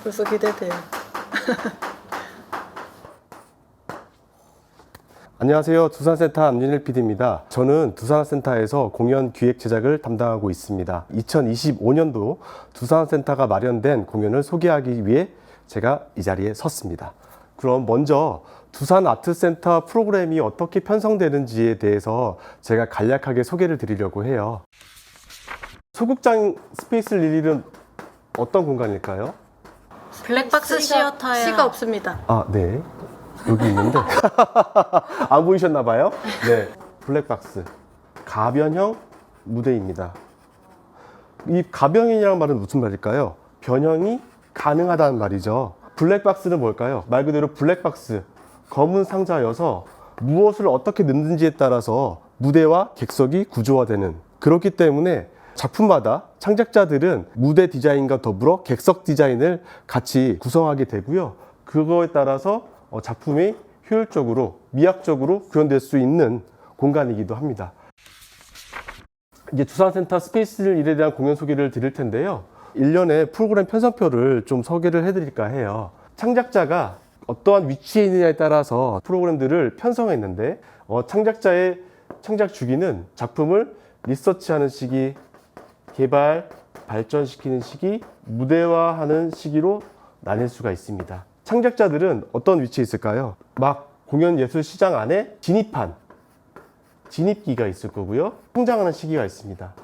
벌써 기대돼요. 안녕하세요. 두산센터 안윤일 PD입니다. 저는 두산센터에서 공연 기획 제작을 담당하고 있습니다. 2025년도 두산센터가 마련된 공연을 소개하기 위해 제가 이 자리에 섰습니다. 그럼 먼저 두산아트센터 프로그램이 어떻게 편성되는지에 대해서 제가 간략하게 소개를 드리려고 해요. 소극장 스페이스 릴리는 어떤 공간일까요? 블랙박스 시어터예요. C가 없습니다. 아, 네. 여기 있는데 안 보이셨나 봐요? 네. 블랙박스 가변형 무대입니다. 이 가변형이라는 말은 무슨 말일까요? 변형이 가능하다는 말이죠. 블랙박스는 뭘까요? 말 그대로 블랙박스, 검은 상자여서 무엇을 어떻게 넣는지에 따라서 무대와 객석이 구조화되는, 그렇기 때문에 작품마다 창작자들은 무대 디자인과 더불어 객석 디자인을 같이 구성하게 되고요. 그거에 따라서 작품이 효율적으로, 미학적으로 구현될 수 있는 공간이기도 합니다. 이제 두산센터 스페이스 1에 대한 공연 소개를 드릴 텐데요. 1년의 프로그램 편성표를 좀 소개를 해드릴까 해요. 창작자가 어떠한 위치에 있느냐에 따라서 프로그램들을 편성했는데, 창작자의 창작 주기는 작품을 리서치하는 시기, 개발, 발전시키는 시기, 무대화하는 시기로 나뉠 수가 있습니다. 창작자들은 어떤 위치에 있을까요? 막 공연 예술 시장 안에 진입기가 있을 거고요. 성장하는 시기가 있습니다.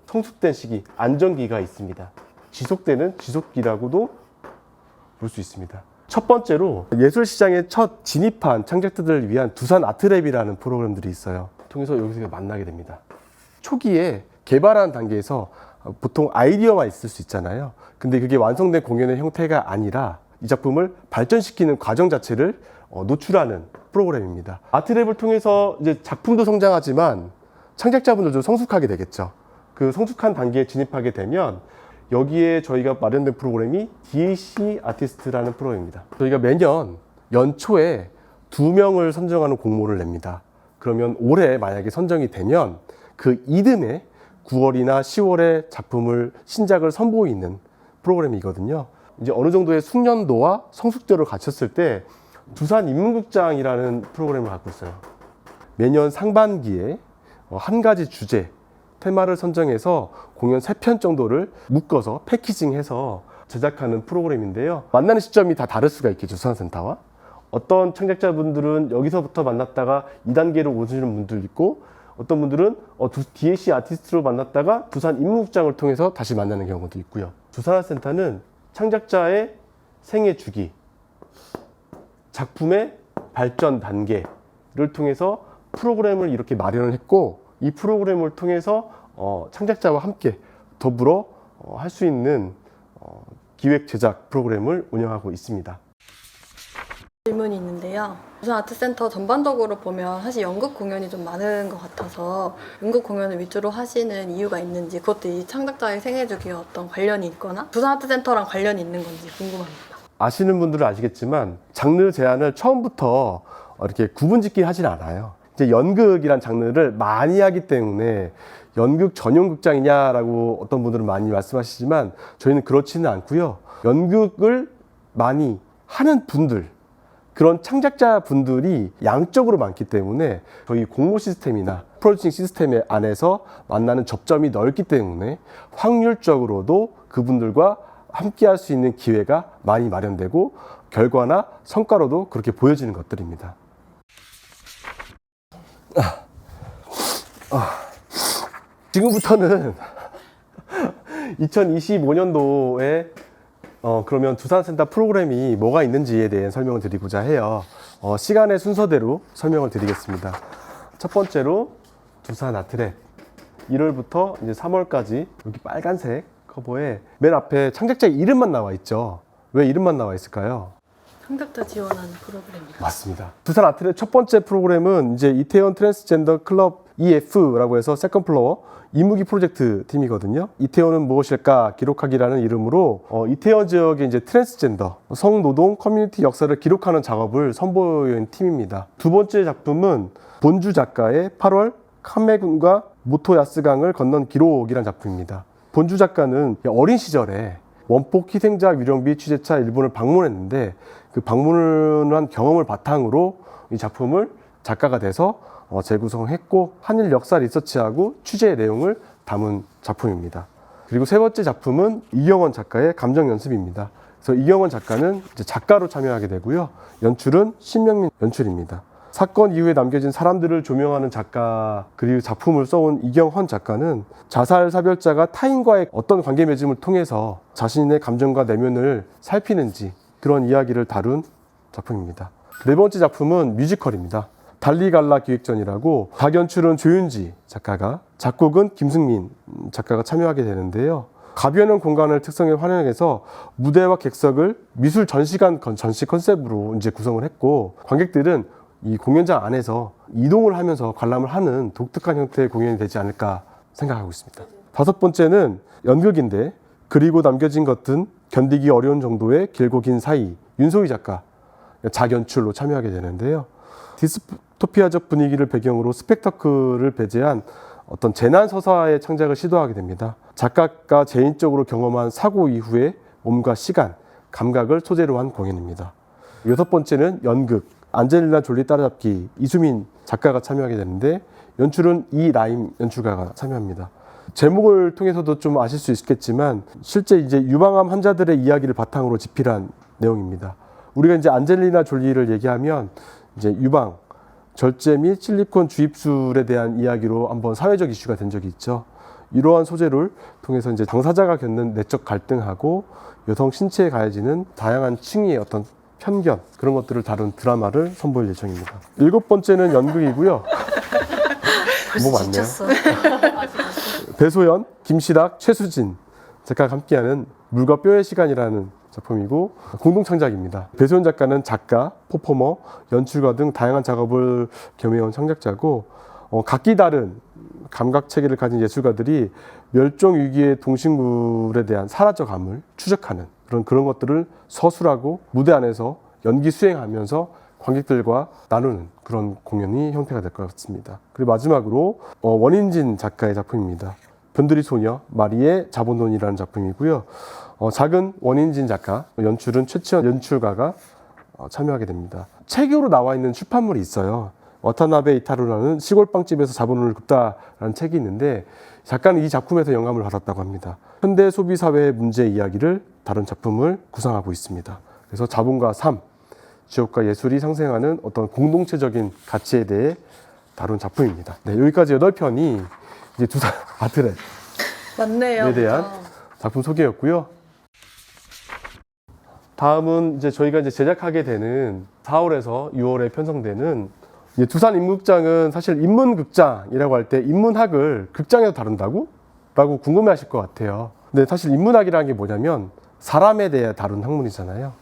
성숙된 시기, 안정기가 있습니다. 지속되는 지속기라고도 볼 수 있습니다. 첫 번째로 예술 시장에 첫 진입한 창작자들을 위한 두산 아트랩이라는 프로그램들이 있어요. 통해서 여기서 만나게 됩니다. 초기에 개발하는 단계에서 보통 아이디어만 있을 수 있잖아요. 근데 그게 완성된 공연의 형태가 아니라 이 작품을 발전시키는 과정 자체를 노출하는 프로그램입니다. 아트랩을 통해서 이제 작품도 성장하지만 창작자분들도 성숙하게 되겠죠. 그 성숙한 단계에 진입하게 되면 여기에 저희가 마련된 프로그램이 DAC 아티스트라는 프로그램입니다. 저희가 매년 연초에 2명을 선정하는 공모를 냅니다. 그러면 올해 만약에 선정이 되면 그 이듬해 9월이나 10월에 작품을, 신작을 선보이는 프로그램이거든요. 이제 어느 정도의 숙련도와 성숙도를 갖췄을 때 두산 인문극장이라는 프로그램을 갖고 있어요. 매년 상반기에 한 가지 주제, 테마를 선정해서 공연 3편 정도를 묶어서 패키징해서 제작하는 프로그램인데요. 만나는 시점이 다 다를 수가 있겠죠, 두산센터와. 어떤 창작자분들은 여기서부터 만났다가 2단계로 오시는 분들 있고, 어떤 분들은 DAC 아티스트로 만났다가 두산 인문극장을 통해서 다시 만나는 경우도 있고요. 두산아트센터는 창작자의 생애 주기, 작품의 발전 단계를 통해서 프로그램을 이렇게 마련을 했고, 이 프로그램을 통해서 창작자와 함께 더불어 할 수 있는 기획 제작 프로그램을 운영하고 있습니다. 질문이 있는데요. 두산아트센터 전반적으로 보면 사실 연극 공연이 좀 많은 것 같아서 연극 공연을 위주로 하시는 이유가 있는지, 그것도 이 창작자의 생애 주기와 어떤 관련이 있거나 두산아트센터랑 관련이 있는 건지 궁금합니다. 아시는 분들은 아시겠지만 장르 제한을 처음부터 이렇게 구분짓기 하진 않아요. 이제 연극이란 장르를 많이 하기 때문에 연극 전용 극장이냐라고 어떤 분들은 많이 말씀하시지만 저희는 그렇지는 않고요. 연극을 많이 하는 분들, 그런 창작자 분들이 양적으로 많기 때문에 저희 공모 시스템이나 프로듀싱 시스템 안에서 만나는 접점이 넓기 때문에 확률적으로도 그분들과 함께 할 수 있는 기회가 많이 마련되고 결과나 성과로도 그렇게 보여지는 것들입니다. 지금부터는 2025년도에 그러면 두산센터 프로그램이 뭐가 있는지에 대해 설명을 드리고자 해요. 시간의 순서대로 설명을 드리겠습니다. 첫 번째로 두산 아트랩 1월부터 이제 3월까지 여기 빨간색 커버에 맨 앞에 창작자 이름만 나와 있죠. 왜 이름만 나와 있을까요? 창작자 지원하는 프로그램입니다. 맞습니다. 두산 아트랩 첫 번째 프로그램은 이제 이태원 트랜스젠더 클럽 EF라고 해서 세컨 플로어 이무기 프로젝트 팀이거든요. 이태원은 무엇일까 기록하기라는 이름으로 이태원 지역의 이제 트랜스젠더 성노동 커뮤니티 역사를 기록하는 작업을 선보인 팀입니다. 두 번째 작품은 본주 작가의 8월 카메군과 모토야스강을 건넌 기록이라는 작품입니다. 본주 작가는 어린 시절에 원폭 희생자 위령비 취재차 일본을 방문했는데 그 방문을 한 경험을 바탕으로 이 작품을 작가가 돼서 재구성했고 한일 역사 리서치하고 취재의 내용을 담은 작품입니다. 그리고 세 번째 작품은 이경원 작가의 감정 연습입니다. 그래서 이경원 작가는 이제 작가로 참여하게 되고요. 연출은 신명민 연출입니다. 사건 이후에 남겨진 사람들을 조명하는 작가 그리고 작품을 써온 이경헌 작가는 자살 사별자가 타인과의 어떤 관계 맺음을 통해서 자신의 감정과 내면을 살피는지 그런 이야기를 다룬 작품입니다. 네 번째 작품은 뮤지컬입니다. 달리갈라 기획전이라고 작연출은 조윤지 작가가 작곡은 김승민 작가가 참여하게 되는데요. 가변형 공간을 특성에 활용해서 무대와 객석을 미술 전시관 전시 컨셉으로 이제 구성을 했고 관객들은 이 공연장 안에서 이동을 하면서 관람을 하는 독특한 형태의 공연이 되지 않을까 생각하고 있습니다. 다섯 번째는 연극인데 그리고 남겨진 것은 견디기 어려운 정도의 길고 긴 사이 윤소희 작가 작연출로 참여하게 되는데요. 디스토피아적 분위기를 배경으로 스펙터클을 배제한 어떤 재난 서사의 창작을 시도하게 됩니다. 작가가 개인적으로 경험한 사고 이후의 몸과 시간, 감각을 소재로 한 공연입니다. 여섯 번째는 연극, 안젤리나 졸리 따라잡기 이수민 작가가 참여하게 되는데 연출은 이라임 연출가가 참여합니다. 제목을 통해서도 좀 아실 수 있겠지만 실제 이제 유방암 환자들의 이야기를 바탕으로 집필한 내용입니다. 우리가 이제 안젤리나 졸리를 얘기하면 이제 유방, 절제 및 실리콘 주입술에 대한 이야기로 한번 사회적 이슈가 된 적이 있죠. 이러한 소재를 통해서 이제 당사자가 겪는 내적 갈등하고 여성 신체에 가해지는 다양한 층위의 어떤 편견 그런 것들을 다룬 드라마를 선보일 예정입니다. 일곱 번째는 연극이고요. 뭐 많네요. 배소연, 김시락, 최수진 작가가 함께하는 물과 뼈의 시간이라는 작품이고 공동 창작입니다. 배소연 작가는 작가, 퍼포머, 연출가 등 다양한 작업을 겸해온 창작자고 각기 다른 감각 체계를 가진 예술가들이 멸종 위기의 동식물에 대한 사라져감을 추적하는 그런 것들을 서술하고 무대 안에서 연기 수행하면서 관객들과 나누는 그런 공연이 형태가 될 것 같습니다. 그리고 마지막으로 원인진 작가의 작품입니다. 변두리 소녀 마리의 자본론이라는 작품이고요. 작은 원인진 작가, 연출은 최치원 연출가가 참여하게 됩니다. 책으로 나와 있는 출판물이 있어요. 와타나베 이타루라는 시골빵집에서 자본론을 굽다라는 책이 있는데 작가는 이 작품에서 영감을 받았다고 합니다. 현대 소비사회의 문제 이야기를 다룬 작품을 구상하고 있습니다. 그래서 자본과 삶, 지역과 예술이 상생하는 어떤 공동체적인 가치에 대해 다룬 작품입니다. 네, 여기까지 8편이 이제 두산 아트렛에 맞네요. 대한 작품 소개였고요. 다음은 이제 저희가 이제 제작하게 되는 4월에서 6월에 편성되는 이제 두산 인문극장은 사실 인문극장이라고 할 때 인문학을 극장에서 다룬다고? 라고 궁금해하실 것 같아요. 근데 사실 인문학이라는 게 뭐냐면 사람에 대해 다룬 학문이잖아요.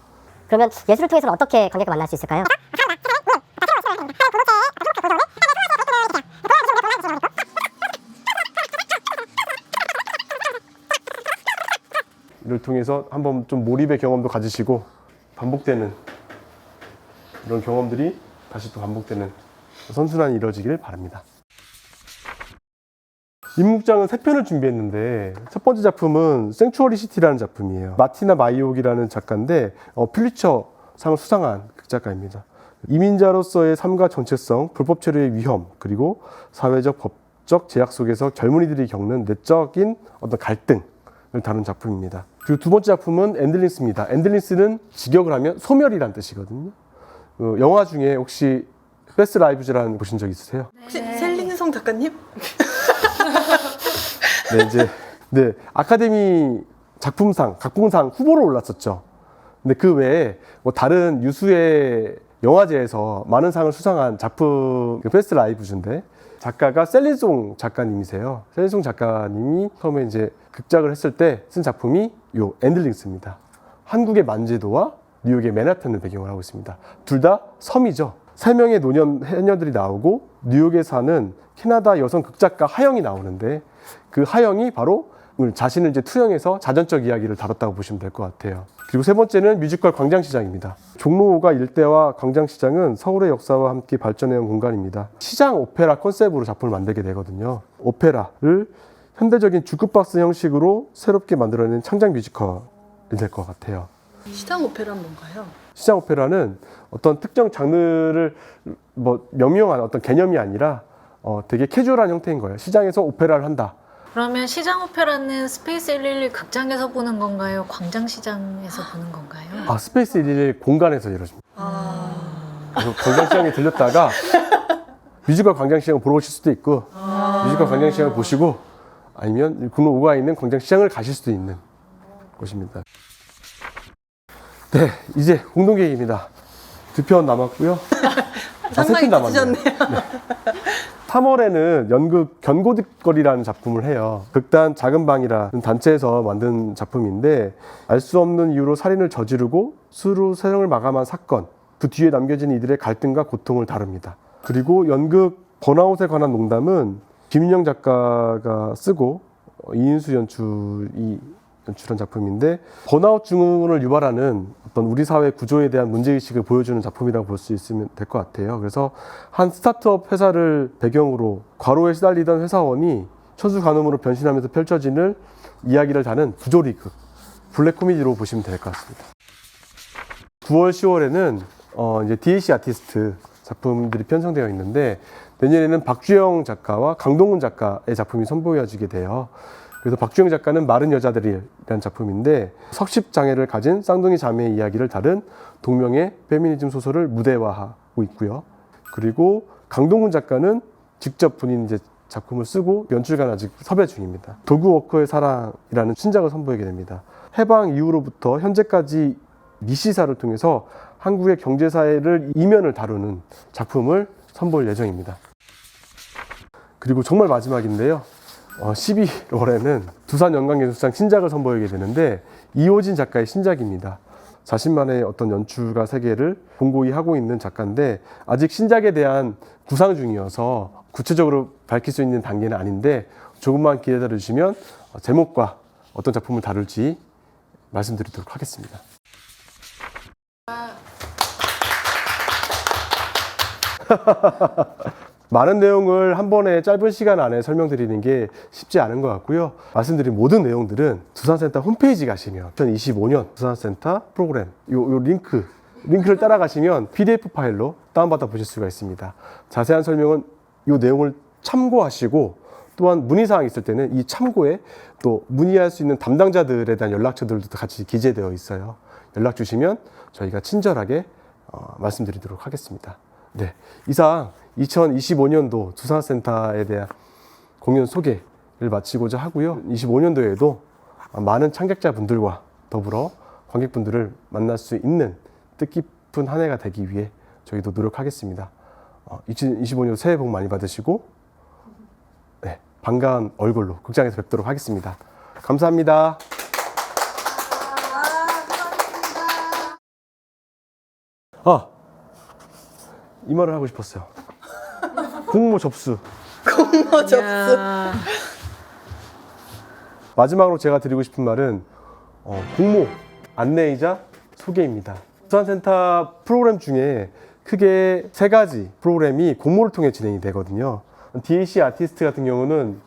그러면 예술을 통해서는 어떻게 관객과 만날 수 있을까요? 이를 통해서 한번 좀 몰입의 경험도 가지시고 반복되는 이런 경험들이 다시 또 반복되는 선순환이 이루어지길 바랍니다. 인문극장은 3편을 준비했는데 첫 번째 작품은 생츄어리 시티라는 작품이에요. 마티나 마이옥이라는 작가인데 필리처 상을 수상한 극작가입니다. 이민자로서의 삶과 정체성, 불법 체류의 위험, 그리고 사회적 법적 제약 속에서 젊은이들이 겪는 내적인 어떤 갈등을 다룬 작품입니다. 그리고 두 번째 작품은 엔들린스입니다. 엔들린스는 직역을 하면 소멸이라는 뜻이거든요. 영화 중에 혹시 베스트 라이브즈라는 거 보신 적 있으세요? 혹시 셀린성 작가님? 네, 이제 아카데미 작품상, 각본상 후보로 올랐었죠. 근데 그 외에 뭐 다른 유수의 영화제에서 많은 상을 수상한 작품 베스트 라이브즈인데 작가가 셀린송 작가님이세요. 셀린송 작가님이 처음에 이제 극작을 했을 때 쓴 작품이 요 엔들링스입니다. 한국의 만제도와 뉴욕의 맨하탄을 배경으로 하고 있습니다. 둘 다 섬이죠. 3명의 노년 해녀들이 나오고 뉴욕에 사는 캐나다 여성 극작가 하영이 나오는데 그 하영이 바로 자신을 이제 투영해서 자전적 이야기를 다뤘다고 보시면 될 것 같아요. 그리고 세 번째는 뮤지컬 광장시장입니다. 종로가 일대와 광장시장은 서울의 역사와 함께 발전해온 공간입니다. 시장 오페라 컨셉으로 작품을 만들게 되거든요. 오페라를 현대적인 주크박스 형식으로 새롭게 만들어낸 창작 뮤지컬 될 것 같아요. 시장 오페라는 뭔가요? 시장 오페라는 어떤 특정 장르를 뭐 명명한 어떤 개념이 아니라 되게 캐주얼한 형태인 거예요. 시장에서 오페라를 한다. 그러면 시장 오페라는 스페이스 111 극장에서 보는 건가요? 광장시장에서 보는 건가요? 아, 스페이스 111 공간에서 이루어집니다. 그래서 광장시장에 들렸다가 뮤지컬 광장시장을 보러 오실 수도 있고 뮤지컬 광장시장을 보시고 아니면 금호 5가에 있는 광장시장을 가실 수도 있는 곳입니다. 네, 이제 공동계획입니다. 2편 남았고요. 상당히 3편 남았네요. 늦으셨네요. 3월에는 연극 견고뒷거리라는 작품을 해요. 극단 작은 방이라는 단체에서 만든 작품인데 알 수 없는 이유로 살인을 저지르고 수로 생을 마감한 사건, 그 뒤에 남겨진 이들의 갈등과 고통을 다룹니다. 그리고 연극 번아웃에 관한 농담은 김윤영 작가가 쓰고 이인수 연출이 연출한 작품인데 번아웃 증후군을 유발하는 어떤 우리 사회 구조에 대한 문제의식을 보여주는 작품이라고 볼 수 있으면 될 것 같아요. 그래서 한 스타트업 회사를 배경으로 과로에 시달리던 회사원이 천수간음으로 변신하면서 펼쳐지는 이야기를 다는 부조리극, 블랙 코미디로 보시면 될 것 같습니다. 9월, 10월에는 이제 DAC 아티스트 작품들이 편성되어 있는데 내년에는 박주영 작가와 강동훈 작가의 작품이 선보여지게 돼요. 그래서 박주영 작가는 마른 여자들이라는 작품인데 석식 장애를 가진 쌍둥이 자매의 이야기를 다룬 동명의 페미니즘 소설을 무대화하고 있고요. 그리고 강동훈 작가는 직접 본인 이제 작품을 쓰고 연출가는 아직 섭외 중입니다. 도그워커의 사랑이라는 신작을 선보이게 됩니다. 해방 이후로부터 현재까지 미시사를 통해서 한국의 경제사회를 이면을 다루는 작품을 선보일 예정입니다. 그리고 정말 마지막인데요. 12월에는 두산연강예술상 신작을 선보이게 되는데 이호진 작가의 신작입니다. 자신만의 어떤 연출가 세계를 공고히 하고 있는 작가인데 아직 신작에 대한 구상 중이어서 구체적으로 밝힐 수 있는 단계는 아닌데 조금만 기다려 주시면 제목과 어떤 작품을 다룰지 말씀드리도록 하겠습니다. 많은 내용을 한 번에 짧은 시간 안에 설명드리는 게 쉽지 않은 것 같고요. 말씀드린 모든 내용들은 두산센터 홈페이지 가시면 2025년 두산센터 프로그램 요 링크를 따라가시면 PDF 파일로 다운받아 보실 수가 있습니다. 자세한 설명은 이 내용을 참고하시고 또한 문의사항이 있을 때는 이 참고에 또 문의할 수 있는 담당자들에 대한 연락처들도 같이 기재되어 있어요. 연락 주시면 저희가 친절하게 말씀드리도록 하겠습니다. 네, 이상 2025년도 두산센터에 대한 공연 소개를 마치고자 하고요. 25년도에도 많은 창작자분들과 더불어 관객분들을 만날 수 있는 뜻깊은 한 해가 되기 위해 저희도 노력하겠습니다. 2025년 새해 복 많이 받으시고 네, 반가운 얼굴로 극장에서 뵙도록 하겠습니다. 감사합니다. 이 말을 하고 싶었어요. 공모 접수. 공모 접수. 이야. 마지막으로 제가 드리고 싶은 말은 공모 안내이자 소개입니다. 두산센터 프로그램 중에 크게 3가지 프로그램이 공모를 통해 진행이 되거든요. DAC 아티스트 같은 경우는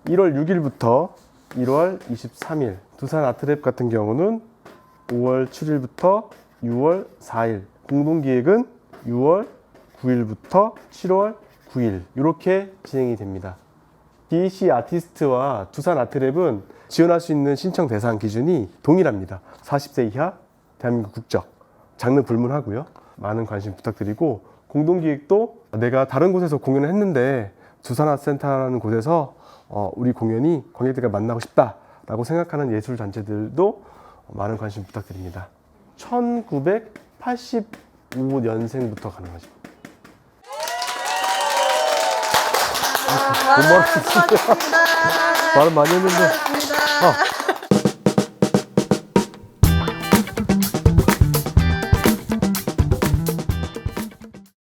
1월 6일부터 1월 23일, 두산 아트랩 같은 경우는 5월 7일부터 6월 4일, 공동기획은 6월 9일부터 7월 9일 이렇게 진행이 됩니다. DAC 아티스트와 두산 아트랩은 지원할 수 있는 신청 대상 기준이 동일합니다. 40세 이하, 대한민국 국적, 장르 불문하고요. 많은 관심 부탁드리고 공동기획도 내가 다른 곳에서 공연을 했는데 두산아트센터라는 곳에서 우리 공연이 관객들과 만나고 싶다라고 생각하는 예술단체들도 많은 관심 부탁드립니다. 1985년생부터 가능하십니다. 말은 많이 했는데.